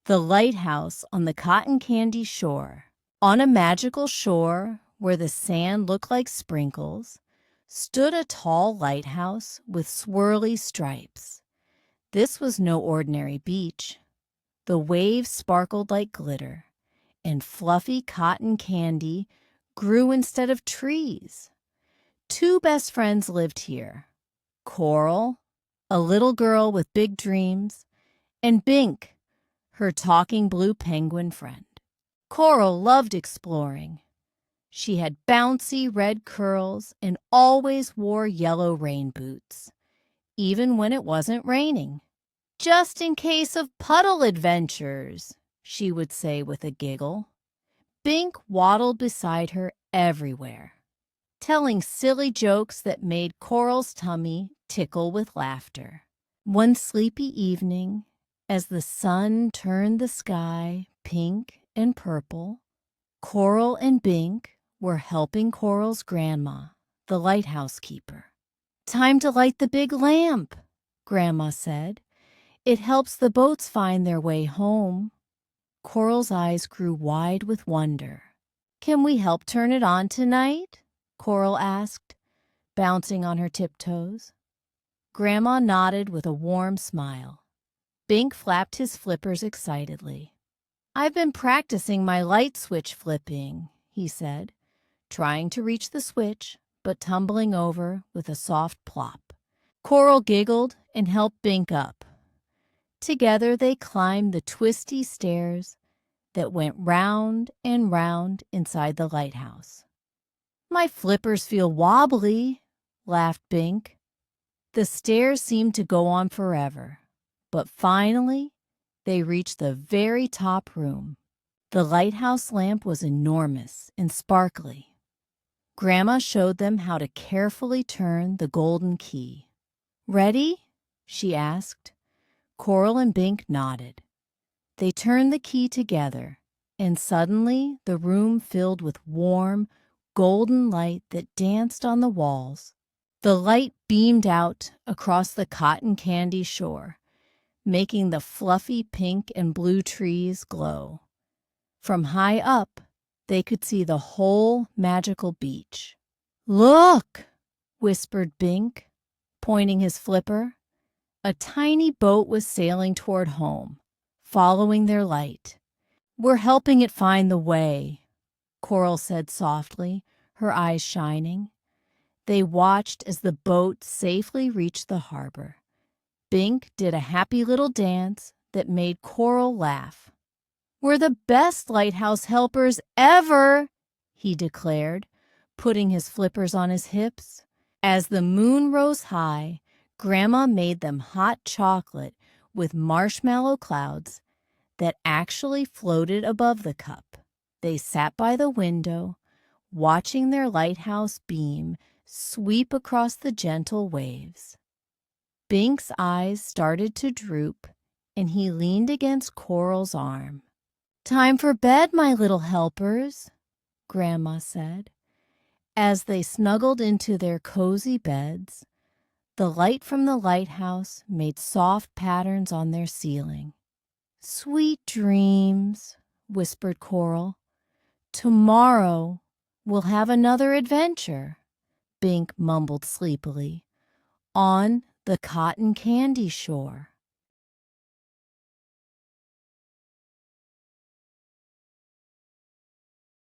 The lighthouse on the cotton candy shore. On a magical shore where the sand looked like sprinkles, stood a tall lighthouse with swirly stripes. This was no ordinary beach. The waves sparkled like glitter, and fluffy cotton candy grew instead of trees. Two best friends lived here, Coral, a little girl with big dreams, and Bink, her talking blue penguin friend. Coral loved exploring. She had bouncy red curls and always wore yellow rain boots, even when it wasn't raining. "Just in case of puddle adventures," she would say with a giggle. Bink waddled beside her everywhere, telling silly jokes that made Coral's tummy tickle with laughter. One sleepy evening, as the sun turned the sky pink and purple, Coral and Bink were helping Coral's grandma, the lighthouse keeper. "Time to light the big lamp," Grandma said. "It helps the boats find their way home." Coral's eyes grew wide with wonder. "Can we help turn it on tonight?" Coral asked, bouncing on her tiptoes. Grandma nodded with a warm smile. Bink flapped his flippers excitedly. "I've been practicing my light switch flipping," he said, trying to reach the switch, but tumbling over with a soft plop. Coral giggled and helped Bink up. Together they climbed the twisty stairs that went round and round inside the lighthouse. "My flippers feel wobbly," laughed Bink. The stairs seemed to go on forever, but finally they reached the very top room. The lighthouse lamp was enormous and sparkly. Grandma showed them how to carefully turn the golden key. "Ready?" she asked. Coral and Bink nodded. They turned the key together, and suddenly the room filled with warm, golden light that danced on the walls. The light beamed out across the cotton candy shore, making the fluffy pink and blue trees glow. From high up, they could see the whole magical beach. "Look!" whispered Bink, pointing his flipper. A tiny boat was sailing toward home, following their light. "We're helping it find the way," Coral said softly, her eyes shining. They watched as the boat safely reached the harbor. Bink did a happy little dance that made Coral laugh. "We're the best lighthouse helpers ever," he declared, putting his flippers on his hips. As the moon rose high, Grandma made them hot chocolate with marshmallow clouds that actually floated above the cup. They sat by the window, watching their lighthouse beam sweep across the gentle waves. Bink's eyes started to droop, and he leaned against Coral's arm. "Time for bed, my little helpers," Grandma said. As they snuggled into their cozy beds, the light from the lighthouse made soft patterns on their ceiling. "Sweet dreams," whispered Coral. "Tomorrow we'll have another adventure," Bink mumbled sleepily, "on the cotton candy shore."